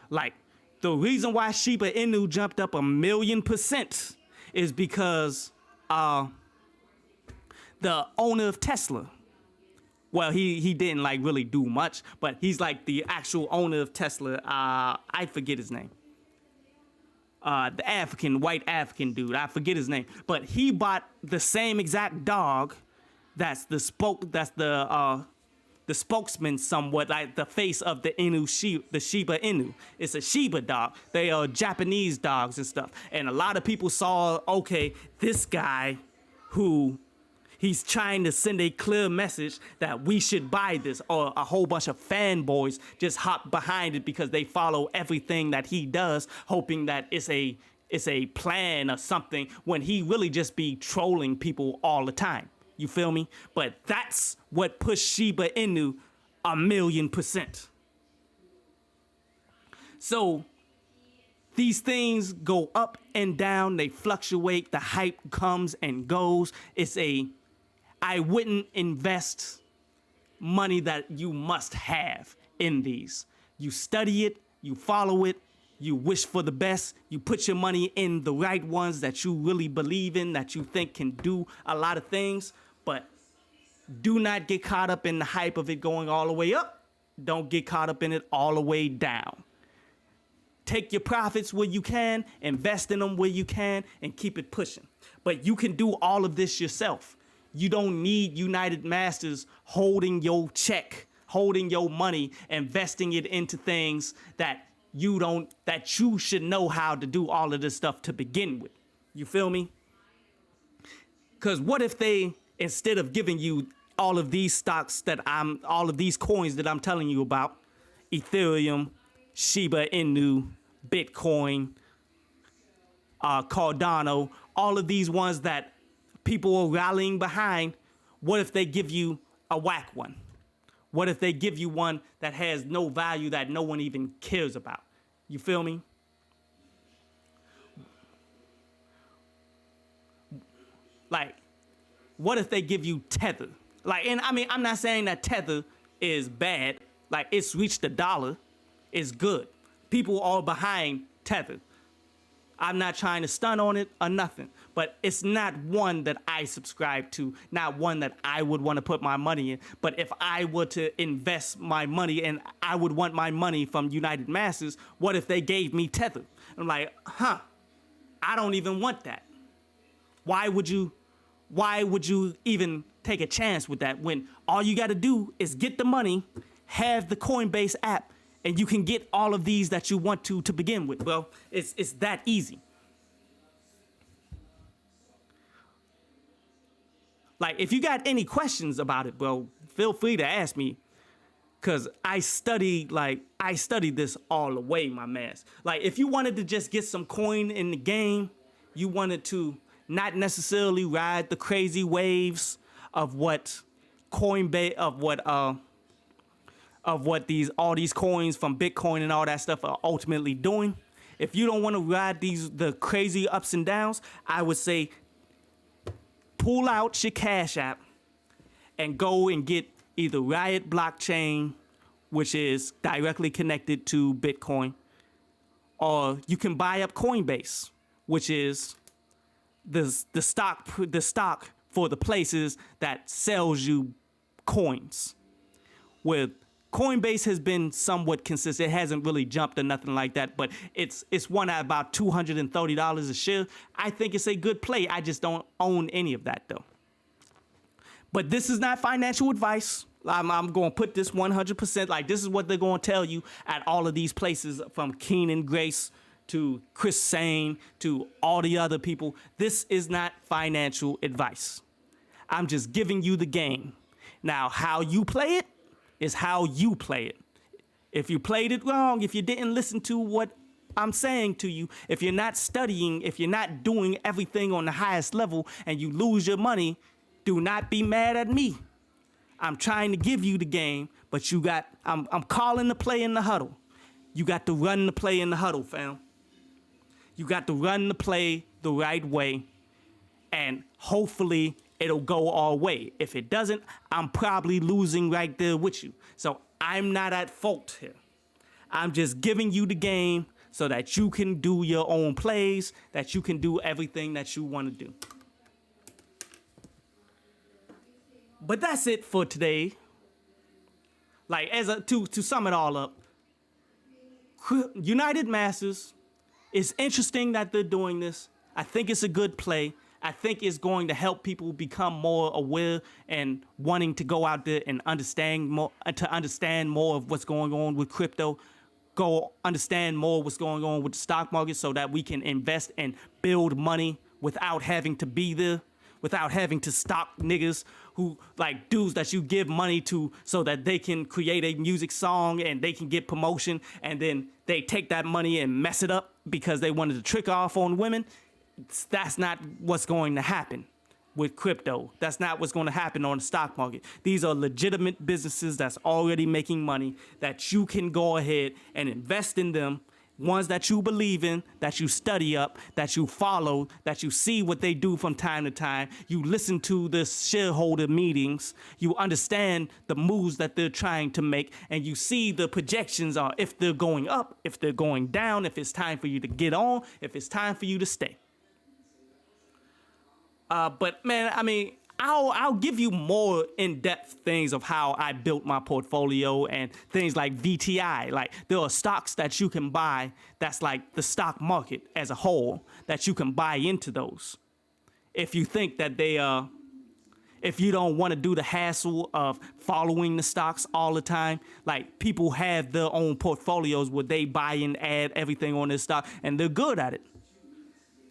Like, the reason why Shiba Inu jumped up 1,000,000% is because the owner of Tesla, well, he didn't like really do much, but he's like the actual owner of Tesla. I forget his name. The white African dude, I forget his name, but he bought the same exact dog that's the spokesman, somewhat like the face of the Shiba Inu. It's a Shiba dog. They are Japanese dogs and stuff. And a lot of people saw, okay, this guy who he's trying to send a clear message that we should buy this, or a whole bunch of fanboys just hop behind it because they follow everything that he does, hoping that it's a plan or something, when he really just be trolling people all the time. You feel me? But that's what pushed Shiba Inu 1,000,000%. So these things go up and down, they fluctuate, the hype comes and goes. I wouldn't invest money that you must have in these. You study it, you follow it, You wish for the best. You put your money in the right ones that you really believe in, that you think can do a lot of things. But do not get caught up in the hype of it going all the way up. Don't get caught up in it all the way down. Take your profits where you can, invest in them where you can, and keep it pushing. But you can do all of this yourself. You don't need United Masters holding your check, holding your money, investing it into things that you should know how to do all of this stuff to begin with. You feel me? Because what if they, instead of giving you all of these stocks all of these coins that I'm telling you about, Ethereum, Shiba Inu, Bitcoin, Cardano, all of these ones that people are rallying behind, what if they give you a whack one? What if they give you one that has no value, that no one even cares about? You feel me? Like, what if they give you Tether? Like, and I mean, I'm not saying that Tether is bad. Like, it's reached $1. It's good. People are behind Tether. I'm not trying to stun on it or nothing, but it's not one that I subscribe to, not one that I would want to put my money in. But if I were to invest my money and I would want my money from United Masters, what if they gave me Tether? I'm like, I don't even want that. Why would you even take a chance with that when all you got to do is get the money, have the CoinBase app, and you can get all of these that you want to begin with? Well, it's that easy. Like, if you got any questions about it, well, feel free to ask me, because I studied this all the way, my man. Like, if you wanted to just get some coin in the game, you wanted to not necessarily ride the crazy waves of what CoinBase, of what all these coins from Bitcoin and all that stuff are ultimately doing. If you don't want to ride the crazy ups and downs, I would say pull out your Cash App and go and get either Riot Blockchain, which is directly connected to Bitcoin, or you can buy up CoinBase, which is the stock for the places that sells you coins. With Coinbase has been somewhat consistent. It hasn't really jumped or nothing like that, but it's one at about $230 a share. I think it's a good play. I just don't own any of that though. But this is not financial advice. I'm going to put this 100%. Like, this is what they're going to tell you at all of these places, from Keenan Grace to Chris Sane to all the other people. This is not financial advice. I'm just giving you the game. Now, how you play it is how you play it. If you played it wrong, if you didn't listen to what I'm saying to you, if you're not studying, if you're not doing everything on the highest level and you lose your money, do not be mad at me. I'm trying to give you the game, but I'm calling the play in the huddle. You got to run the play in the huddle, fam. You got to run the play the right way, and hopefully it'll go our way. If it doesn't, I'm probably losing right there with you. So I'm not at fault here. I'm just giving you the game so that you can do your own plays, that you can do everything that you want to do. But that's it for today. Like, to sum it all up, United Masters, it's interesting that they're doing this. I think it's a good play. I think it's going to help people become more aware and wanting to go out there and understand more of what's going on with crypto, go understand more what's going on with the stock market, so that we can invest and build money without having to be there, without having to stock niggas who, like, dudes that you give money to so that they can create a music song and they can get promotion, and then they take that money and mess it up because they wanted to trick off on women. That's not what's going to happen with crypto. That's not what's going to happen on the stock market. These are legitimate businesses that's already making money, that you can go ahead and invest in them, Ones that you believe in, that you study up, that you follow, that you see what they do from time to time. You listen to the shareholder meetings. You understand the moves that they're trying to make, and you see the projections are if they're going up, if they're going down, if it's time for you to get on, if it's time for you to stay. But man, I mean, I'll give you more in-depth things of how I built my portfolio and things like VTI. Like there are stocks that you can buy that's like the stock market as a whole that you can buy into those. If you think that if you don't want to do the hassle of following the stocks all the time, like people have their own portfolios where they buy and add everything on their stock and they're good at it.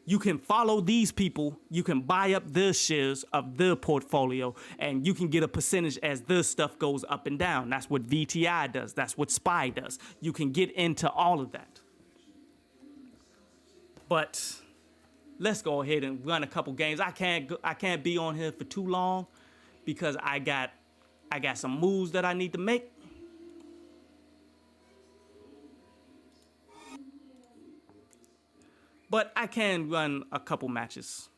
You can follow these people, you can buy up their shares of their portfolio, and you can get a percentage as their stuff goes up and down. That's what VTI does. That's what SPY does. You can get into all of that. But let's go ahead and run a couple games. I can't be on here for too long because I got some moves that I need to make. But I can run a couple matches.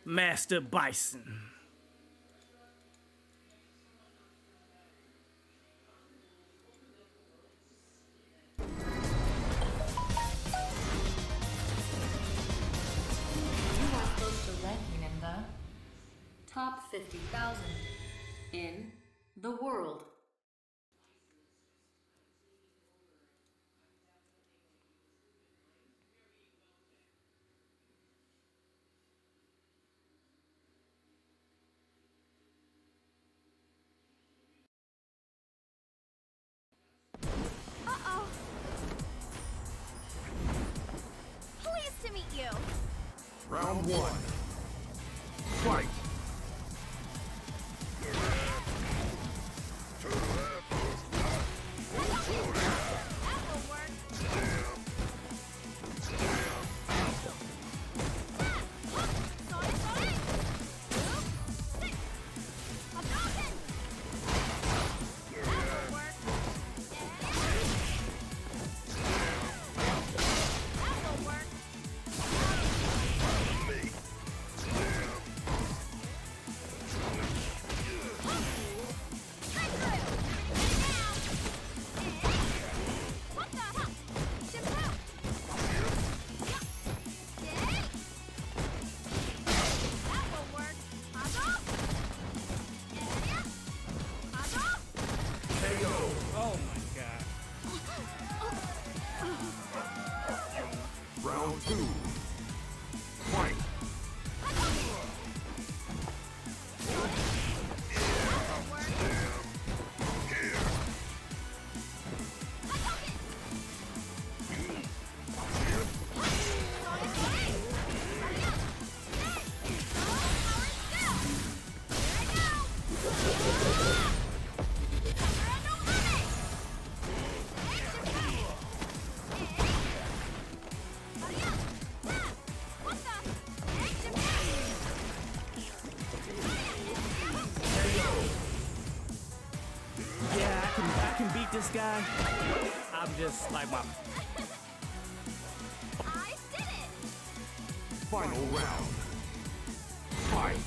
Master Bison. In the top 50,000 in the world. Uh-oh. Pleased to meet you. Round one. Fight! That will work. Sonic, Sonic! Oop, sick! Hadouken! That will work. That will work. Oh my god. Round two. Fight! Yeah, I can beat this guy. I'm just like my I did it! Final round. Fight!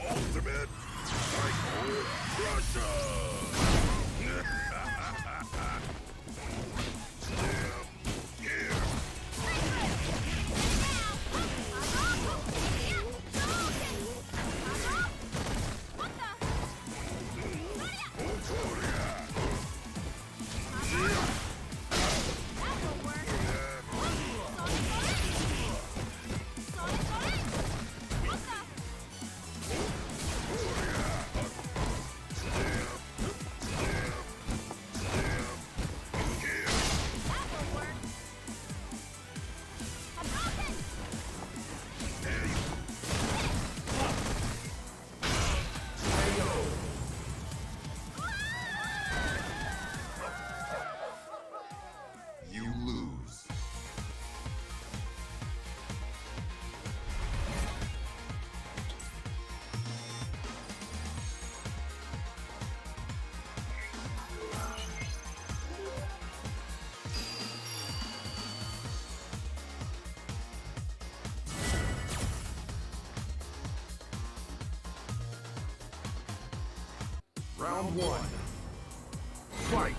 Ultimate Psycho Crusher! Round one. Fight!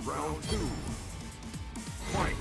Round two. Fight!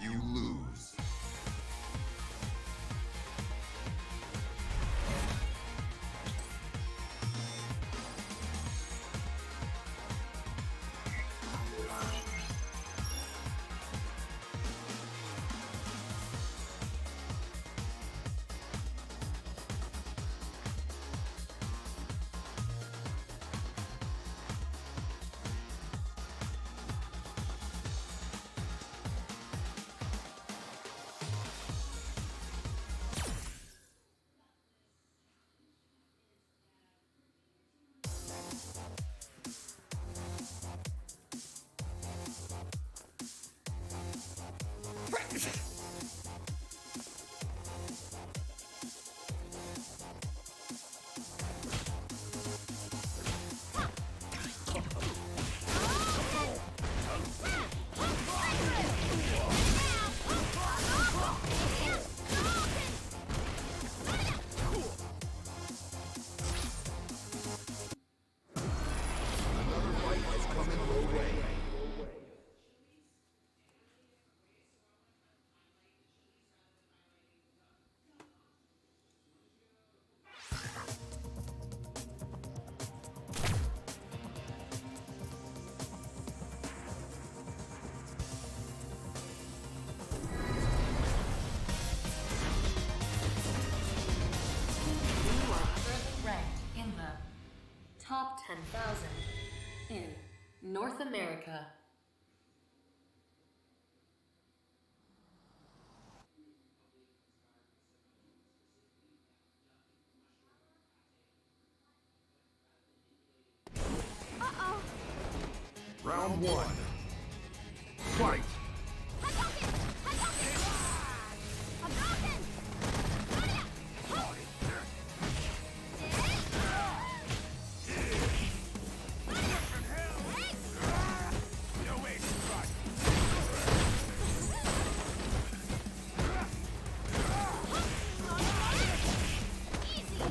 You lose. You are currently ranked in the top 10,000 in North America. Round one. Fight! Easy.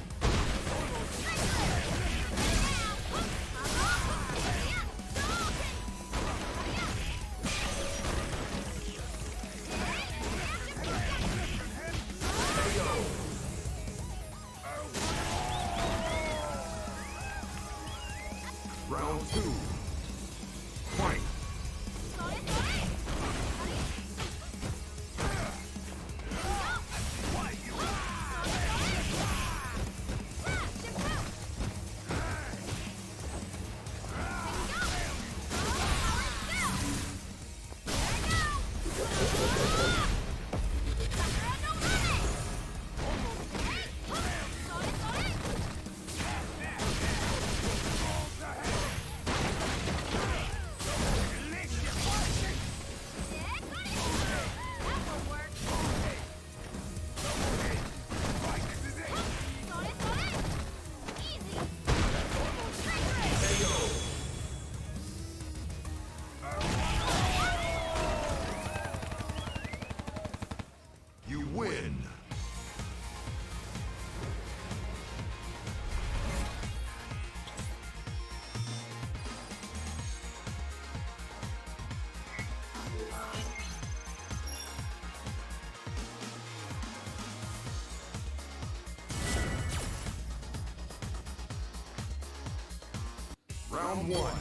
Round one.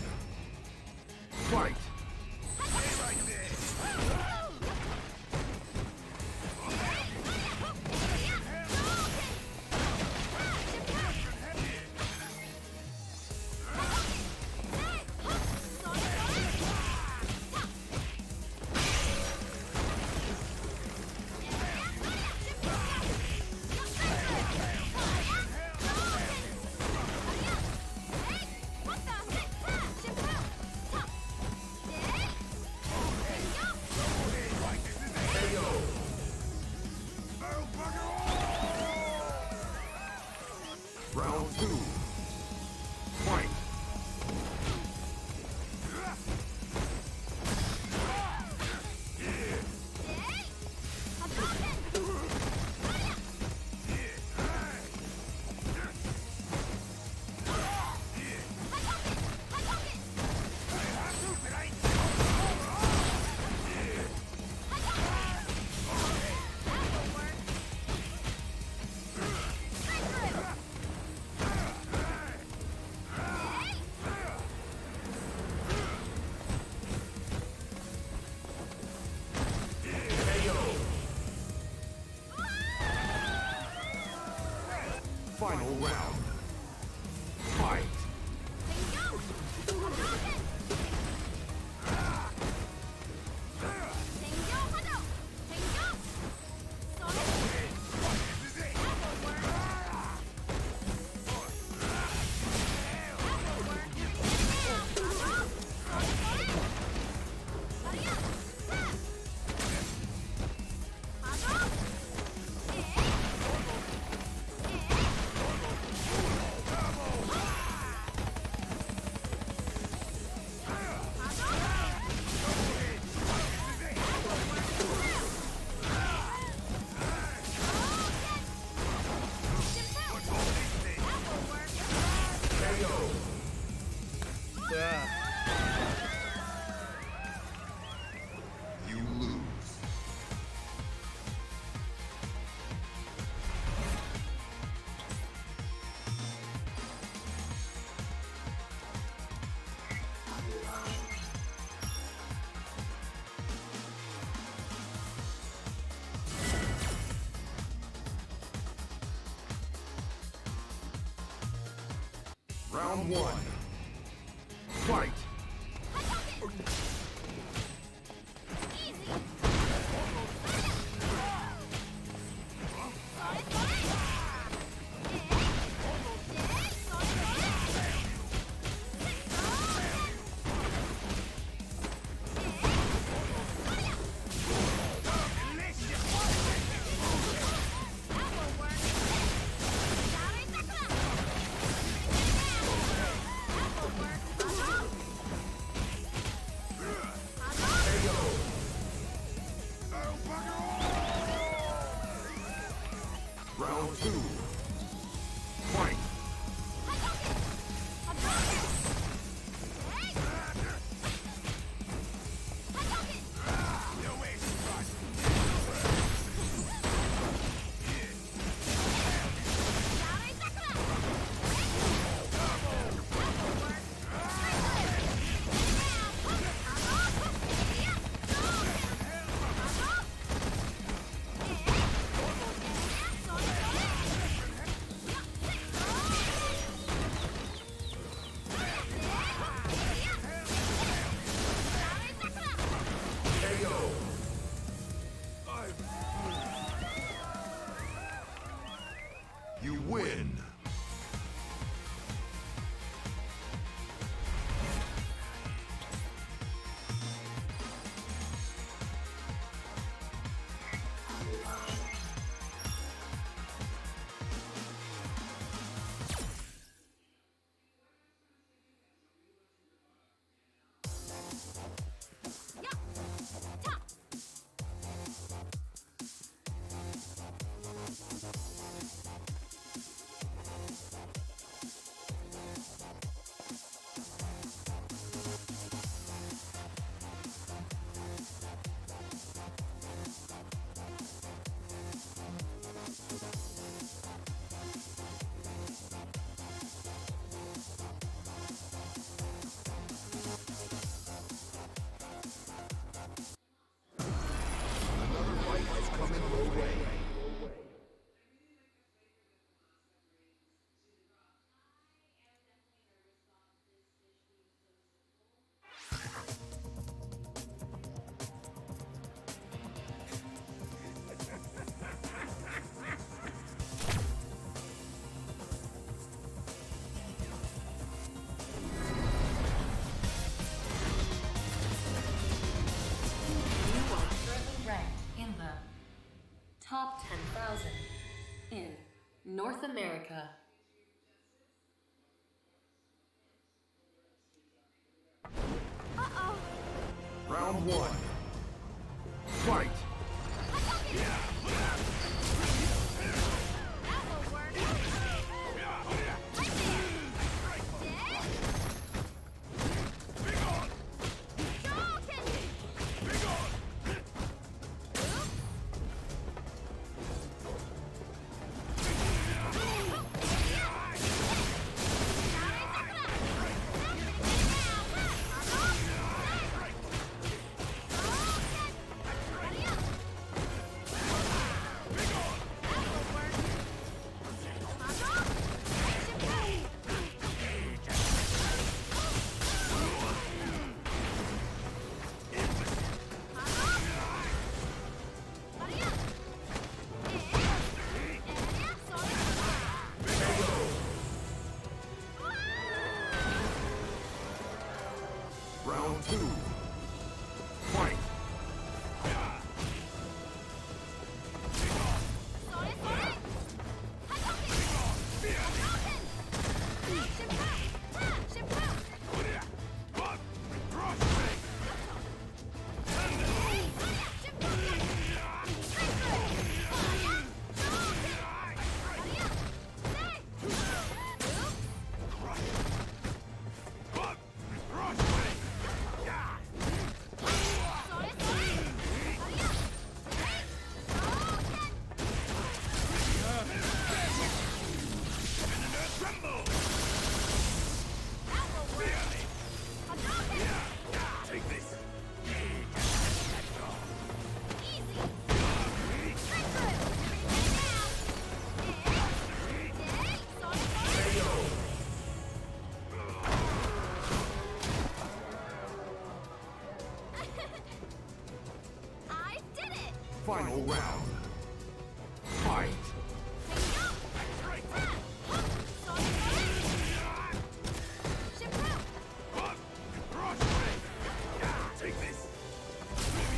Fight. Round two. Fight. Final round. Fight. You lose. Round one. Fight. top 10,000 in North America. Uh-oh. Round one. Fight! That will work. Right there. Shoryuken. Round two. Fight! I did it! Final round. Fight! Take this! Take this!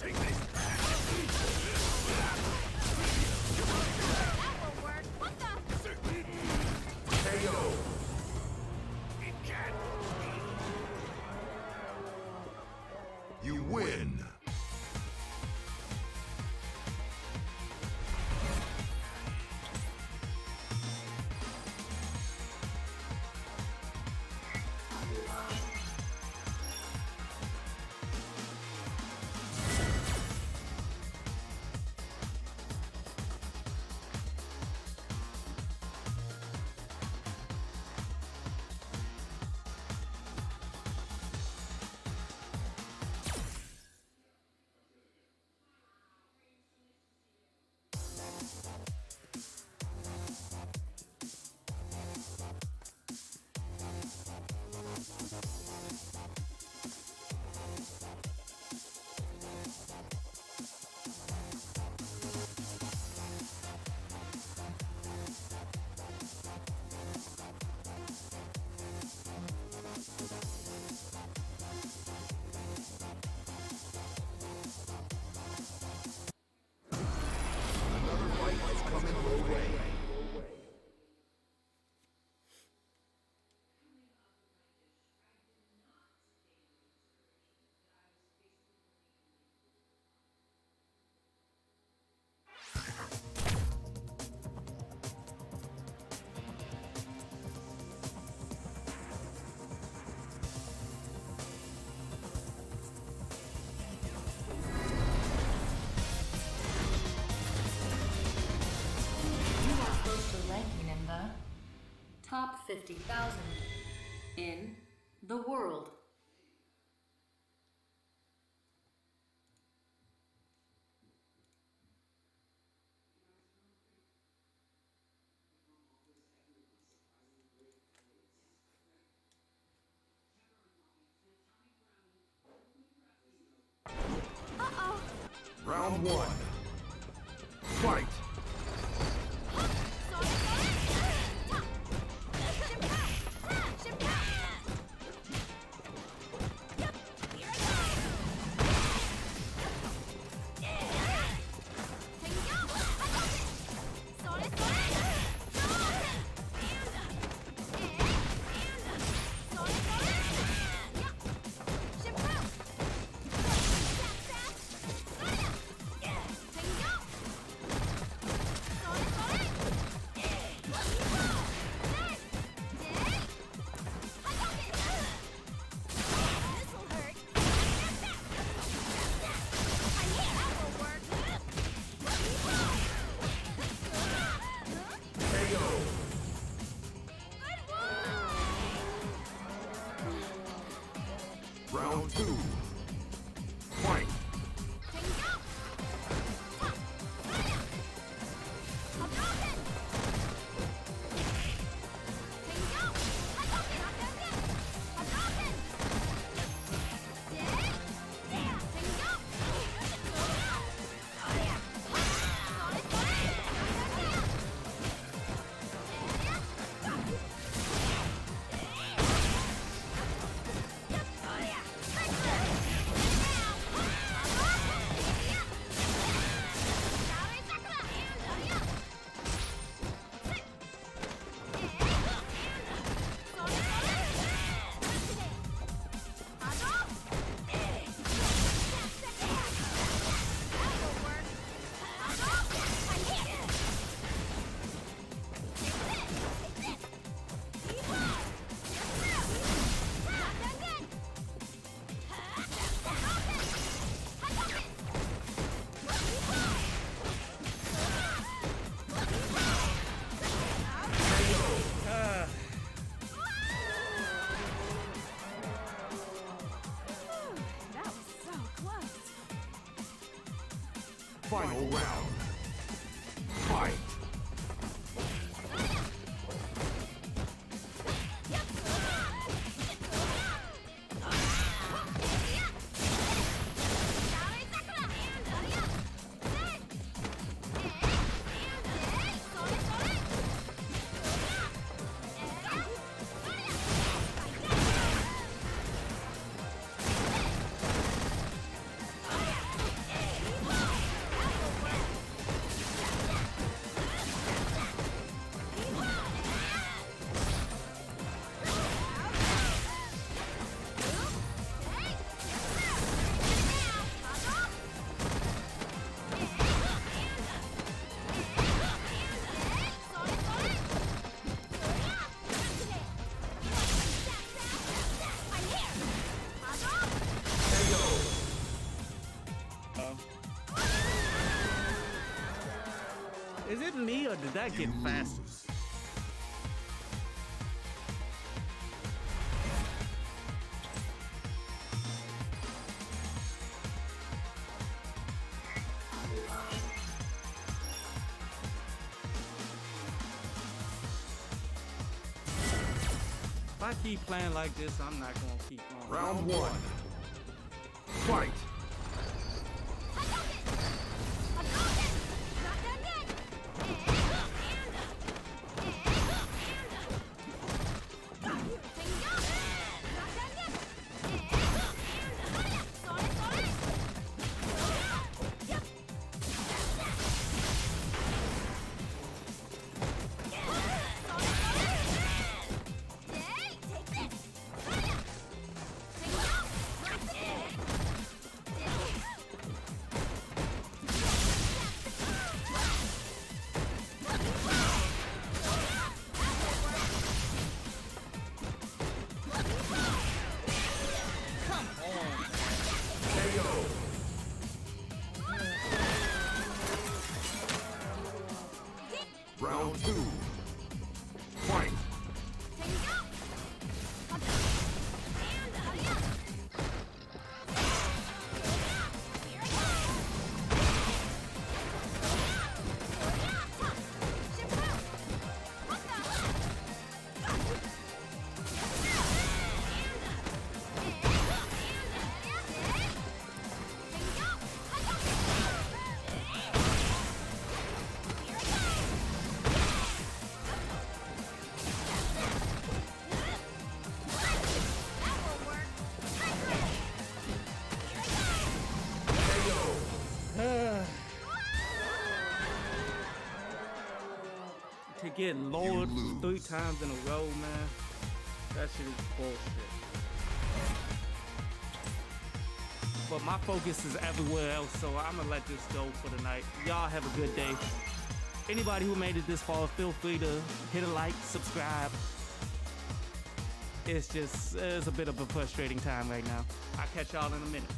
Take this! KO! It can't be. You win! Another fight is coming your way. You are close to ranking in the top 50,000 in the world. Round one. Fight! Round two. Fight! Final round. Fight! Is it me or did that get faster? If I keep playing like this, I'm not gonna keep on. Round one. Fight! getting lowered 3 times in a row, man. That shit is bullshit. But my focus is everywhere else, so I'm gonna let this go for the night. Y'all have a good day. Anybody who made it this far, feel free to hit a like, subscribe. It's a bit of a frustrating time right now. I'll catch y'all in a minute.